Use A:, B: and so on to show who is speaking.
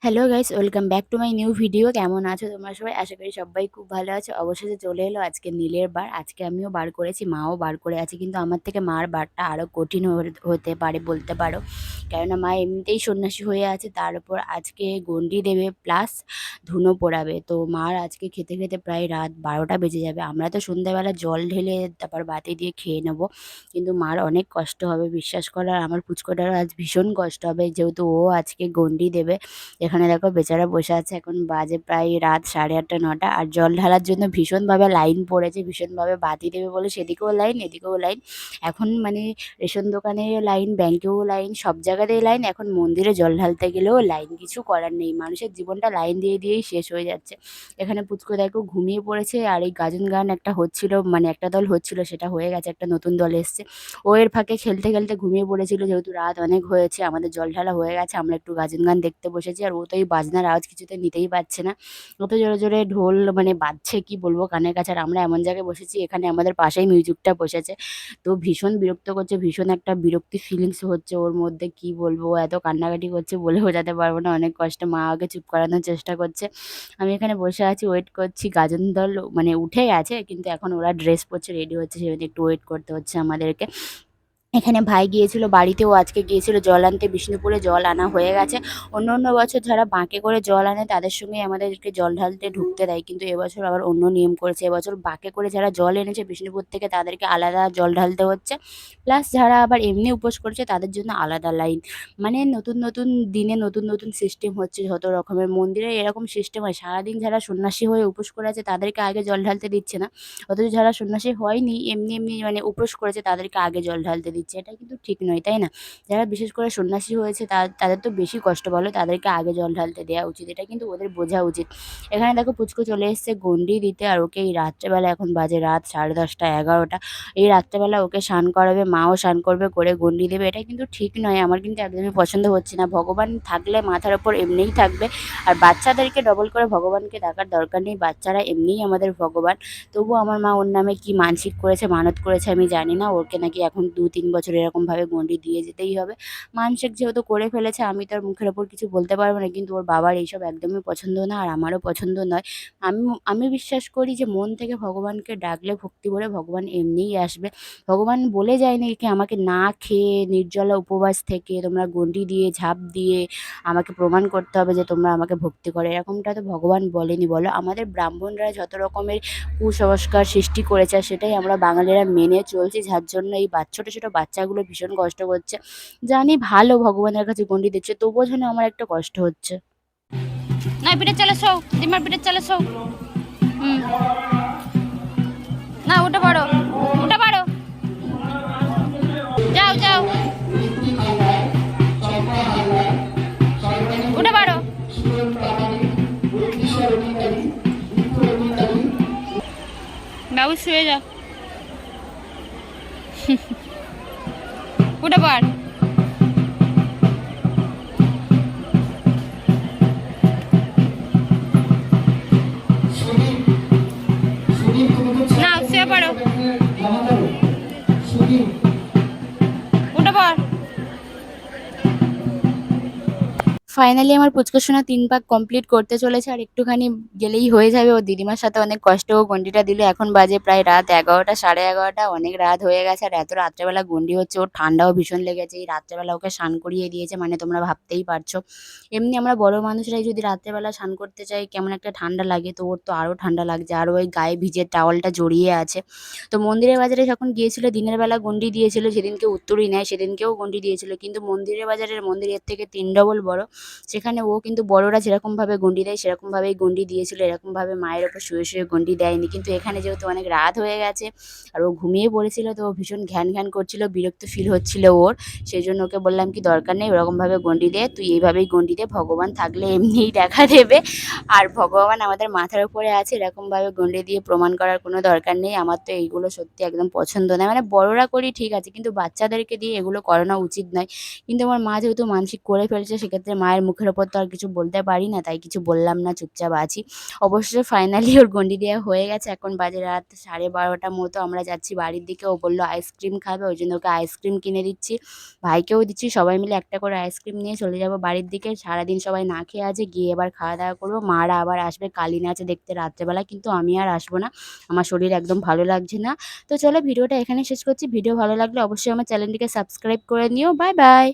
A: Hello guys, welcome back to my new video. কেমন আছো তোমরা সবাই? আশা করি সবাই খুব ভালো আছো। অবশেষে চলে এলো আজকে নীলের বার। আজকে আমিও বার করেছি, মাও বার করে আছে। কিন্তু আমার থেকে মার বারটা আরও কঠিন হতে পারে বলতে পারো। কেননা মা এমনিতেই সন্ন্যাসী হয়ে আছে, তার উপর আজকে গণ্ডি দেবে প্লাস ধুনো পোড়াবে। তো মার আজকে খেতে খেতে প্রায় রাত ১২টা বেজে যাবে। আমরা তো সন্ধ্যাবেলা জল ঢেলে তারপর বাতি দিয়ে খেয়ে নেবো। কিন্তু মার অনেক কষ্ট হবে বিশ্বাস করো। আর আমার পুচকোটারও আজ ভীষণ কষ্ট হবে, যেহেতু ও আজকে গণ্ডি দেবে। এখানে দেখো বেচারা বসে আছে, এখন বাজে প্রায় রাত 8:30 9টা। আর জল ঢালার জন্য ভীষণভাবে লাইন পড়েছে, ভীষণভাবে বাতি দেবে বলে সেদিকেও লাইন এদিকেও লাইন। এখন মানে রেশন দোকানে লাইন, ব্যাংকেও লাইন, সব জায়গাতেই লাইন। এখন মন্দিরে জল ঢালতে গেলেও লাইন, কিছু করার নেই। মানুষের জীবনটা লাইন দিয়ে দিয়েই শেষ হয়ে যাচ্ছে। এখানে পুচকু দেখো ঘুমিয়ে পড়েছে। আর এই গাজন গান একটা হচ্ছিল, মানে একটা দল হচ্ছিল, সেটা হয়ে গেছে, একটা নতুন দল এসছে। ও এর ফাঁকে খেলতে খেলতে ঘুমিয়ে পড়েছিল। যেহেতু রাত অনেক হয়েছে, আমাদের জল ঢালা হয়ে গেছে, আমরা একটু গাজন গান দেখতে বসেছি। আর ও তো এই বাজনার আওয়াজ কিছুতে নিতেই পারছে না। অত জোরে জোরে ঢোল মানে বাজছে, কি বলবো, কানের কাছে। আর আমরা এমন জায়গায় বসেছি, এখানে আমাদের পাশেই মিউজিকটা বসেছে। তো ভীষণ বিরক্ত করছে, ভীষণ একটা বিরক্তি ফিলিংস হচ্ছে ওর মধ্যে। কি বলবো, ও এত কান্নাকাটি করছে বলে বোঝাতে পারবো না। অনেক কষ্টে মা ওকে চুপ করানোর চেষ্টা করছে। আমি এখানে বসে আছি, ওয়েট করছি। গাজন দল মানে উঠে গেছে, কিন্তু এখন ওরা ড্রেস পরছে, রেডি হচ্ছে, সেজন্য একটু ওয়েট করতে হচ্ছে আমাদেরকে। এখানে ভাই গিয়েছিল বাড়িতেও, আজকে গিয়েছিল জল আনতে। বিষ্ণুপুরে জল আনা হয়ে গেছে। অন্য অন্য বছর যারা বাঁকে করে জল আনে তাদের সঙ্গে আমাদেরকে জল ঢালতে ঢুকতে দেয়, কিন্তু এবছর আবার অন্য নিয়ম করেছে। এবছর বাঁকে করে যারা জল এনেছে বিষ্ণুপুর থেকে তাদেরকে আলাদা জল ঢালতে হচ্ছে, প্লাস যারা আবার এমনি উপোস করছে তাদের জন্য আলাদা লাইন। মানে নতুন নতুন দিনে নতুন নতুন সিস্টেম হচ্ছে। যত রকমের মন্দিরে এরকম সিস্টেম হয়, সারাদিন যারা সন্ন্যাসী হয়ে উপোস করে আছে তাদেরকে আগে জল ঢালতে দিচ্ছে না, অথচ যারা সন্ন্যাসী হয়নি, এমনি এমনি মানে উপোস করেছে, তাদেরকে আগে জল ঢালতে দিচ্ছে। এটা কিন্তু ঠিক নয়, তাই না? যারা বিশেষ করে সন্ন্যাসী হয়েছে তাদের তো বেশি কষ্ট, বলো, তাদেরকে আগে জল ঢালতে দেওয়া উচিত। এটা কিন্তু ওদের বোঝা উচিত। এখানে দেখো পুচকু চলে এসেছে গণ্ডি দিতে। আর ওকে এই রাত্রেবেলা, এখন বাজে রাত 10:30 11টা, এই রাত্রেবেলা ওকে স্নান করাবে, মাও স্নান করবে, করে গণ্ডি দেবে। এটা কিন্তু ঠিক নয়, আমার কিন্তু একদমই পছন্দ হচ্ছে না। ভগবান থাকলে মাথার ওপর এমনিই থাকবে। আর বাচ্চাদেরকে ডবল করে ভগবানকে ডাকার দরকার নেই, বাচ্চারা এমনিই আমাদের ভগবান। তবুও আমার মা ওর নামে কি মানসিক করেছে, মানত করেছে আমি জানি না। ওকে নাকি এখন 2 3 বছর এরকমভাবে গণ্ডি দিয়ে যেতেই হবে। মানসিক যেহেতু করে ফেলেছে, আমি তো আর মুখের ওপর কিছু বলতে পারবো না। কিন্তু ওর বাবার এইসব একদমই পছন্দ না, আর আমারও পছন্দ নয়। আমি আমি বিশ্বাস করি যে মন থেকে ভগবানকে ডাকলে, ভক্তি ভরে, ভগবান এমনিই আসবে। ভগবান বলে যায়নি কি আমাকে না খেয়ে নির্জলা উপবাস থেকে তোমরা গণ্ডি দিয়ে ঝাঁপ দিয়ে আমাকে প্রমাণ করতে হবে যে তোমরা আমাকে ভক্তি করো, এরকমটা তো ভগবান বলেনি, বলো। আমাদের ব্রাহ্মণরা যত রকমের কুসংস্কার সৃষ্টি করেছে, আর সেটাই আমরা বাঙালিরা মেনে চলছি, যার জন্য এই ছোট ছোট বাচ্চাগুলো ভীষণ কষ্ট করছে। জানি ভালো ভগবানের কাছে গণ্ডি দিচ্ছে, তবুও যেন আমার একটা কষ্ট হচ্ছে।
B: না পিঠে চলে শো, ডিমার পিঠে চলে শো। হুম, না উঠে পড়ো, উঠে পড়ো, যাও যাও, উঠে পড়ো। বাবু শুয়ে যাও, উঠে পড়। না শুয়ে পড়ো, উঠে পড়।
A: ফাইনালি আমার পুচকু সোনা 3 পাক কমপ্লিট করতে চলেছে, আর একটুখানি গেলেই হয়ে যাবে। ওর দিদিমার সাথে অনেক কষ্টে ও গন্ডিটা দিল। এখন বাজে প্রায় রাত 11টা 11:30, অনেক রাত হয়ে গেছে। আর এত রাত্রেবেলা গন্ডি হচ্ছে, ওর ঠান্ডাও ভীষণ লেগেছে। এই রাত্রেবেলা ওকে স্নান করিয়ে দিয়েছে, মানে তোমরা ভাবতেই পারছো। এমনি আমরা বড় মানুষরাই যদি রাত্রেবেলা স্নান করতে চাই, কেমন একটা ঠান্ডা লাগে, তো ওর তো আরও ঠান্ডা লাগছে। আর ওই গায়ে ভিজে টাওয়ালটা জড়িয়ে আছে। তো মন্দিরের বাজারে যখন গিয়েছিল দিনের বেলা গন্ডি দিয়েছিল, সেদিনকে উত্তরই নেয়, সেদিনকেও গন্ডি দিয়েছিল। কিন্তু মন্দিরের বাজারের মন্দির এর থেকে 3 ডবল বড়। সেখানে ও কিন্তু বড়রা যেরকমভাবে গণ্ডি দেয় সেরকমভাবেই গণ্ডি দিয়েছিল, এরকমভাবে মায়ের ওপর শুয়ে শুয়ে গণ্ডি দেয়নি। কিন্তু এখানে যেহেতু অনেক রাত হয়ে গেছে আর ও ঘুমিয়ে পড়েছিল, তো ও ভীষণ ঘ্যান ঘ্যান করছিল, বিরক্ত ফিল হচ্ছিল ওর। সেই জন্য ওকে বললাম কি দরকার নেই ওরকমভাবে গণ্ডি দে, তুই এইভাবেই গণ্ডি দে, ভগবান থাকলে এমনিই দেখা দেবে। আর ভগবান আমাদের মাথার উপরে আছে, এরকমভাবে গণ্ডি দিয়ে প্রমাণ করার কোনো দরকার নেই। আমার তো এইগুলো সত্যি একদম পছন্দ নয়। মানে বড়রা করি ঠিক আছে, কিন্তু বাচ্চাদেরকে দিয়ে এগুলো করানো উচিত নয়। কিন্তু আমার মা যেহেতু মানসিক করে ফেলছে, সেক্ষেত্রে মায়ের মায়ের মুখের ওপর তো আর কিছু বলতে পারি না, তাই কিছু বললাম না, চুপচাপ আছি। অবশ্য ফাইনালি ওর গণ্ডি দেওয়া হয়ে গেছে। এখন বাজে রাত 12:30 মতো। আমরা যাচ্ছি বাড়ির দিকে। ও বলল আইসক্রিম খাবে, ওই জন্য ওকে আইসক্রিম কিনে দিচ্ছি। ভাইকেও দিচ্ছি। সবাই মিলে একটা করে আইসক্রিম নিয়ে চলে যাব বাড়ির দিকে। সারাদিন সবাই না খেয়ে আছে। গিয়ে এবার খাওয়া-দাওয়া করব। মারা আবার আসবে কালী নাচ দেখতে রাত্রেবেলা। কিন্তু আমি আর আসব না। আমার শরীর একদম ভালো লাগছে না। তো চলো ভিডিওটা এখানেই শেষ করছি। ভিডিও ভালো লাগলে অবশ্যই আমার চ্যানেলটিকে সাবস্ক্রাইব করে নিও। Bye, by.